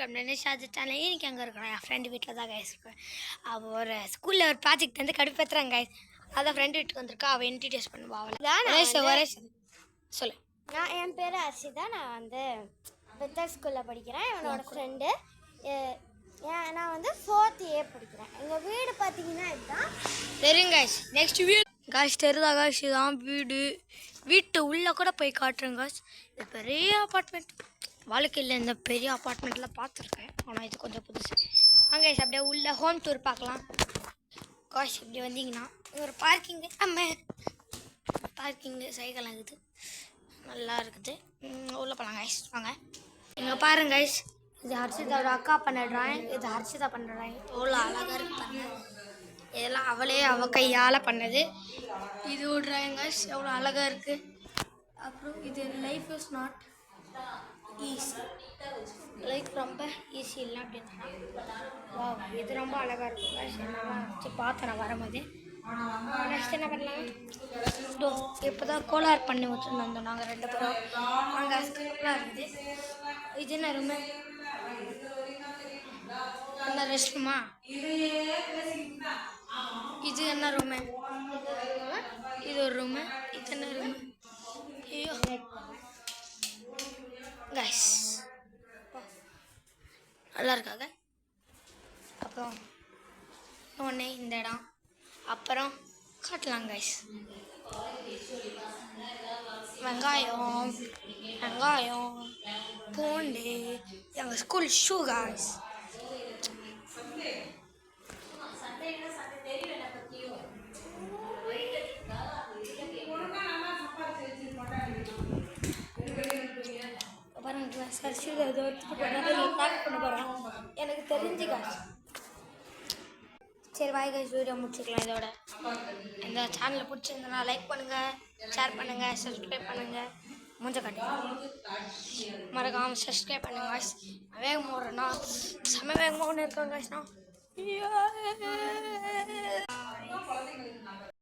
Welcome Shaji channel. இன்னைக்கு அங்கே இருக்கிறோம் என் ஃப்ரெண்டு வீட்டில் தான் கைஸ் இருக்கேன். அவள் ஒரு ஸ்கூலில் ஒரு ப்ராஜெக்ட் வந்து கடுப்பேற்றுறாங்க கைஸ். அதான் ஃப்ரெண்டு வீட்டுக்கு வந்திருக்கா. அவள் இன்ட்ரடியூஸ் பண்ணுவா. அவளை சொல்லு. என் பேர் அர்ஷிதா. நான் வந்து பெத்தர் ஸ்கூலில் படிக்கிறேன். என்னோடய ஃப்ரெண்டு நான் வந்து 4th A படிக்கிறேன். எங்கள் வீடு பார்த்தீங்கன்னா இதுதான் தெரியும் கைஸ். நெக்ஸ்ட் வீடு காய்ஸ் தெரியுதா காய்ஸ்? இதுதான் வீட்டு உள்ளே கூட போய் காட்டுறேன் காய்ஸ். இது பெரிய அப்பார்ட்மெண்ட். வாழ்க்கையில் இந்த பெரிய அப்பார்ட்மெண்ட்டில் பார்த்துருக்கேன், ஆனால் இது கொஞ்சம் புதுசு. வாங்க கைஸ் அப்படியே உள்ள ஹோம் டூர் பார்க்கலாம். காய்ஸ் இப்படி வந்தீங்கன்னா ஒரு பார்க்கிங்கு, பார்க்கிங்கு சைக்கிள் ஆகுது, நல்லா இருக்குது. உள்ளே போகலாம் கைஸ். வாங்க. இங்கே பாருங்க கைஸ், இது ஹர்ஷிதாவோட அக்கா பண்ண ட்ராயிங், இது ஹர்ஷிதா பண்ண ட்ராயிங். எவ்வளோ அழகாக இருப்பாங்க. இதெல்லாம் அவள் கையால் பண்ணது. இது ஒரு ட்ராயிங் கைஸ், எவ்வளோ அழகாக இருக்குது. அப்புறம் இது life is not easy, life ரொம்ப ஈஸி இல்லை அப்படின்னா வா, இது ரொம்ப அழகாக இருக்கும் கைஸ். என்னெல்லாம் வச்சு பார்த்தேன் நான் வரும்போது. நெக்ஸ்ட் என்ன பண்ணலாம்? இப்போ தான் கோளார் பண்ணி வச்சுருந்தோம் நாங்கள் 2 பேரும். அங்கே நல்லா இருக்குது. இது என்ன ரூமு? என்ன ரெஸ்ட் ரூமா? இது என்ன ரூமு? இது ஒரு ரூமு. இது என்ன ரூமு? ஐயோ கைஸ், நல்லா இருக்காங்க. அப்புறம் ஒன்று இந்த இடம், அப்புறம் காட்டலாம் கைஸ். வெங்காயம் பூண்டு, எங்கள் ஸ்கூல் ஷூ கைஸ். பாருங்க சர்ச்சில் ஏதோ பேக் பண்ண போகிறேன் எனக்கு தெரிஞ்சு காசு. சரி பாய் கைஸ், வீடியோ முடிச்சுக்கலாம் இதோட. இந்த சேனலை பிடிச்சிருந்தனா லைக் பண்ணுங்கள், ஷேர் பண்ணுங்கள், சப்ஸ்கிரைப் பண்ணுங்கள். மூஞ்ச காட்டுங்க, மறக்காமல் சப்ஸ்கிரைப் பண்ணுங்க காய்ஸ். வேகமாக ஓடுறேன்னா செம்ம வேகமாக ஒன்று இருக்கேன் காய்ஸ்னா.